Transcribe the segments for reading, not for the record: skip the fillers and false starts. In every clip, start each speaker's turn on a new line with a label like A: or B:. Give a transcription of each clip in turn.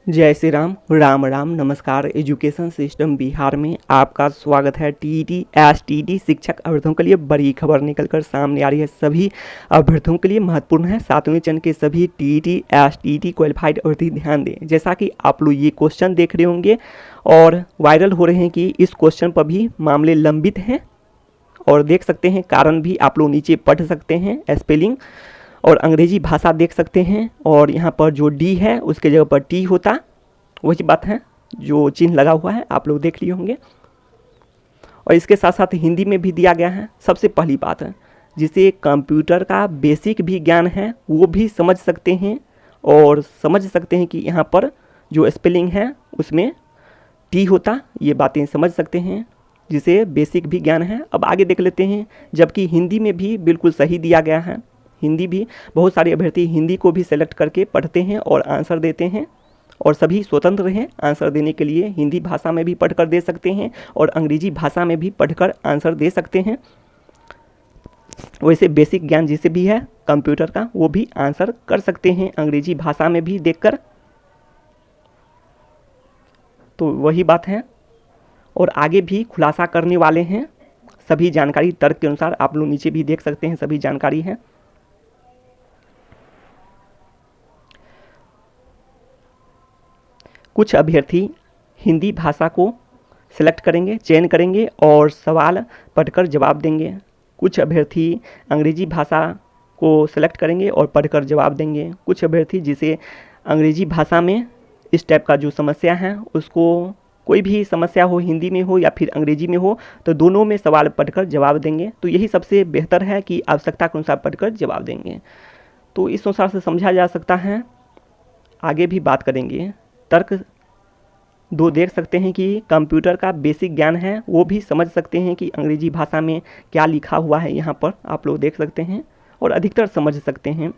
A: जय श्री राम, राम राम, नमस्कार। Education system Bihar में आपका स्वागत है। टीईटी एसटीईटी शिक्षक अभ्यर्थियों के लिए बड़ी खबर निकलकर सामने आ रही है। सभी अभ्यर्थियों के लिए महत्वपूर्ण है। 7वें चरण के सभी टीईटी एसटीईटी क्वालिफाइड अभ्यर्थी ध्यान दें। जैसा कि आप लोग ये क्वेश्चन देख रहे होंगे और वायरल हो रहे हैं कि इस क्वेश्चन पर भी मामले लंबित हैं और देख सकते हैं कारण भी आप लोग नीचे पढ़ सकते हैं। स्पेलिंग और अंग्रेजी भाषा देख सकते हैं और यहाँ पर जो डी है उसके जगह पर टी होता, वही बात है जो चिन्ह लगा हुआ है आप लोग देख लिए होंगे। और इसके साथ साथ हिंदी में भी दिया गया है। सबसे पहली बात है जिसे कंप्यूटर का बेसिक भी ज्ञान है वो भी समझ सकते हैं और समझ सकते हैं कि यहाँ पर जो स्पेलिंग है उसमें टी होता, ये बातें समझ सकते हैं जिसे बेसिक भी ज्ञान है। अब आगे देख लेते हैं। जबकि हिंदी में भी बिल्कुल सही दिया गया है। हिंदी भी बहुत सारे अभ्यर्थी हिंदी को भी सेलेक्ट करके पढ़ते हैं और आंसर देते हैं और सभी स्वतंत्र हैं आंसर देने के लिए। हिंदी भाषा में भी पढ़कर दे सकते हैं और अंग्रेजी भाषा में भी पढ़कर आंसर दे सकते हैं। वैसे बेसिक ज्ञान जिसे भी है कंप्यूटर का वो भी आंसर कर सकते हैं अंग्रेजी भाषा में भी देखकर। तो वही बात है और आगे भी खुलासा करने वाले हैं। सभी जानकारी तर्क के अनुसार आप लोग नीचे भी देख सकते हैं, सभी जानकारी है। कुछ अभ्यर्थी हिंदी भाषा को सिलेक्ट करेंगे, चयन करेंगे और सवाल पढ़कर जवाब देंगे। कुछ अभ्यर्थी अंग्रेजी भाषा को सिलेक्ट करेंगे और पढ़कर जवाब देंगे। कुछ अभ्यर्थी जिसे अंग्रेजी भाषा में इस टाइप का जो समस्या है उसको कोई भी समस्या हो हिंदी में हो या फिर अंग्रेजी में हो तो दोनों में सवाल पढ़कर जवाब देंगे। तो यही सबसे बेहतर है कि आवश्यकता के अनुसार पढ़कर जवाब देंगे। तो इस अनुसार से समझा जा सकता है। आगे भी बात करेंगे। तर्क 2 देख सकते हैं कि कंप्यूटर का बेसिक ज्ञान है वो भी समझ सकते हैं कि अंग्रेजी भाषा में क्या लिखा हुआ है, यहाँ पर आप लोग देख सकते हैं और अधिकतर समझ सकते हैं।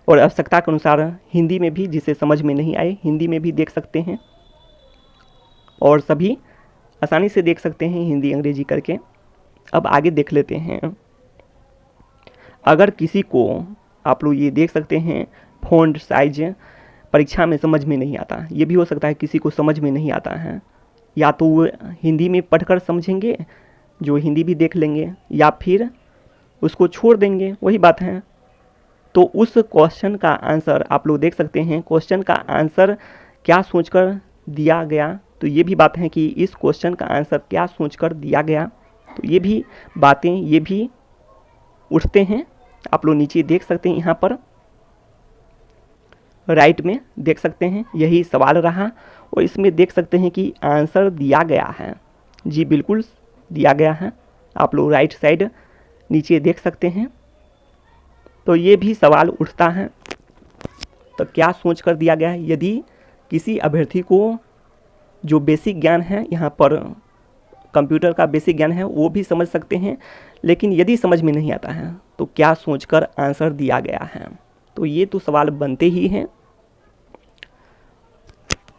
A: और आवश्यकता के अनुसार हिंदी में भी जिसे समझ में नहीं आए हिंदी में भी देख सकते हैं और सभी आसानी से देख सकते हैं हिंदी अंग्रेजी करके। अब आगे देख लेते हैं। अगर किसी को आप लोग ये देख सकते हैं फ़ॉन्ट साइज परीक्षा में समझ में नहीं आता, ये भी हो सकता है किसी को समझ में नहीं आता है, या तो वो हिंदी में पढ़कर समझेंगे जो हिंदी भी देख लेंगे या फिर उसको छोड़ देंगे, वही बात है। तो उस क्वेश्चन का आंसर आप लोग देख सकते हैं। क्वेश्चन का आंसर क्या सोचकर दिया गया, तो ये भी बात है कि इस क्वेश्चन का आंसर क्या सोचकर दिया गया। तो ये भी बातें ये भी उठते हैं। आप लोग नीचे देख सकते हैं, यहाँ पर राइट में देख सकते हैं यही सवाल रहा और इसमें देख सकते हैं कि आंसर दिया गया है। जी बिल्कुल दिया गया है। आप लोग राइट साइड नीचे देख सकते हैं। तो ये भी सवाल उठता है तो क्या सोच कर दिया गया है। यदि किसी अभ्यर्थी को जो बेसिक ज्ञान है यहाँ पर कंप्यूटर का बेसिक ज्ञान है वो भी समझ सकते हैं, लेकिन यदि समझ में नहीं आता है तो क्या सोचकर आंसर दिया गया है, तो ये तो सवाल बनते ही हैं।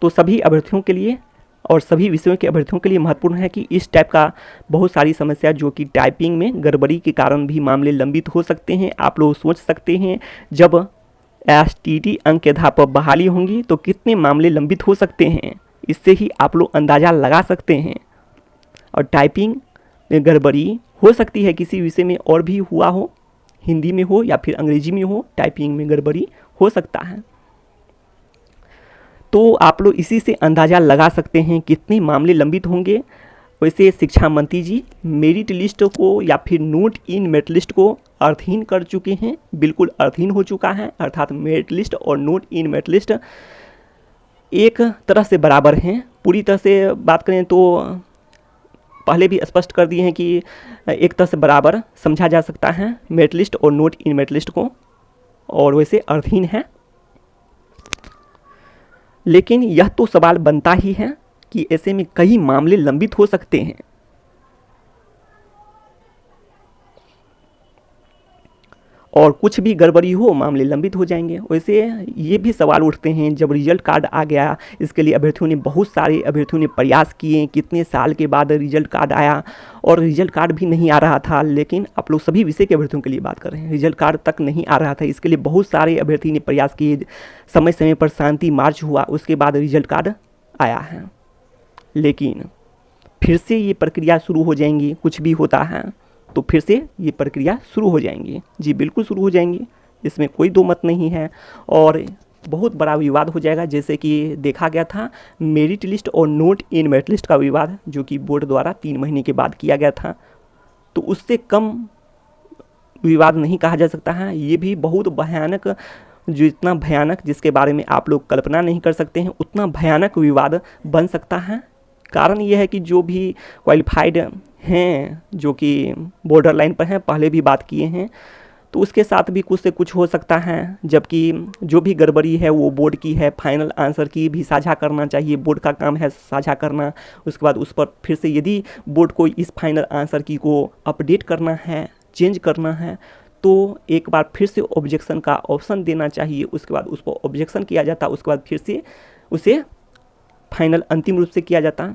A: तो सभी अभ्यर्थियों के लिए और सभी विषयों के अभ्यर्थियों के लिए महत्वपूर्ण है कि इस टाइप का बहुत सारी समस्या जो कि टाइपिंग में गड़बड़ी के कारण भी मामले लंबित हो सकते हैं। आप लोग सोच सकते हैं जब एसटीईटी अंक के आधार पर बहाली होंगी तो कितने मामले लंबित हो सकते हैं, इससे ही आप लोग अंदाज़ा लगा सकते हैं। और टाइपिंग में गड़बड़ी हो सकती है किसी विषय में और भी हुआ हो, हिंदी में हो या फिर अंग्रेजी में हो, टाइपिंग में गड़बड़ी हो सकता है। तो आप लोग इसी से अंदाज़ा लगा सकते हैं कितने मामले लंबित होंगे। वैसे शिक्षा मंत्री जी मेरिट लिस्ट को या फिर नोट इन मेरिट लिस्ट को अर्थहीन कर चुके हैं, बिल्कुल अर्थहीन हो चुका है। अर्थात मेरिट लिस्ट और नोट इन मेरिट लिस्ट एक तरह से बराबर हैं। पूरी तरह से बात करें तो पहले भी स्पष्ट कर दिए हैं कि एक तरह से बराबर समझा जा सकता है मेरिट लिस्ट और नोट इन मेरिट लिस्ट को, और वैसे अर्थहीन है। लेकिन यह तो सवाल बनता ही है कि ऐसे में कई मामले लंबित हो सकते हैं। और कुछ भी गड़बड़ी हो मामले लंबित हो जाएंगे। वैसे ये भी सवाल उठते हैं, जब रिजल्ट कार्ड आ गया, इसके लिए अभ्यर्थियों ने बहुत सारे अभ्यर्थियों ने प्रयास किए, कितने साल के बाद रिजल्ट कार्ड आया और रिजल्ट कार्ड भी नहीं आ रहा था। लेकिन आप लोग सभी विषय के अभ्यर्थियों के लिए बात कर रहे हैं, रिजल्ट कार्ड तक नहीं आ रहा था। इसके लिए बहुत सारे अभ्यर्थी ने प्रयास किए, समय समय पर शांति मार्च हुआ, उसके बाद रिजल्ट कार्ड आया है। लेकिन फिर से ये प्रक्रिया शुरू हो जाएंगी, कुछ भी होता है तो फिर से ये प्रक्रिया शुरू हो जाएंगी। जी बिल्कुल शुरू हो जाएंगी, इसमें कोई दो मत नहीं है। और बहुत बड़ा विवाद हो जाएगा, जैसे कि देखा गया था मेरिट लिस्ट और नोट इन मेरिट लिस्ट का विवाद, जो कि बोर्ड द्वारा 3 महीने के बाद किया गया था। तो उससे कम विवाद नहीं कहा जा सकता है। ये भी बहुत भयानक, जो इतना भयानक जिसके बारे में आप लोग कल्पना नहीं कर सकते हैं, उतना भयानक विवाद बन सकता है। कारण ये है कि जो भी क्वालिफाइड हैं, जो कि बॉर्डर लाइन पर हैं, पहले भी बात किए हैं, तो उसके साथ भी कुछ से कुछ हो सकता है। जबकि जो भी गड़बड़ी है वो बोर्ड की है, फाइनल आंसर की भी साझा करना चाहिए, बोर्ड का काम है साझा करना। उसके बाद उस पर फिर से यदि बोर्ड को इस फाइनल आंसर की को अपडेट करना है, चेंज करना है, तो एक बार फिर से ऑब्जेक्शन का ऑप्शन देना चाहिए। उसके बाद उस पर ऑब्जेक्शन किया जाता, उसके बाद फिर से उसे फाइनल अंतिम रूप से किया जाता,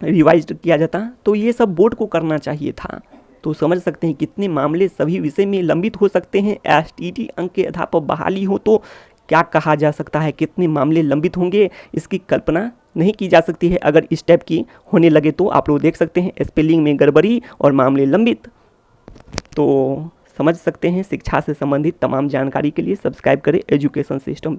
A: रिवाइज्ड किया जाता। तो ये सब बोर्ड को करना चाहिए था। तो समझ सकते हैं कितने मामले सभी विषय में लंबित हो सकते हैं। एसटीटी अंक के आधार पर बहाली हो तो क्या कहा जा सकता है, कितने मामले लंबित होंगे, इसकी कल्पना नहीं की जा सकती है। अगर इस टाइप की होने लगे तो आप लोग देख सकते हैं स्पेलिंग में गड़बड़ी और मामले लंबित। तो समझ सकते हैं। शिक्षा से संबंधित तमाम जानकारी के लिए सब्सक्राइब करें एजुकेशन सिस्टम।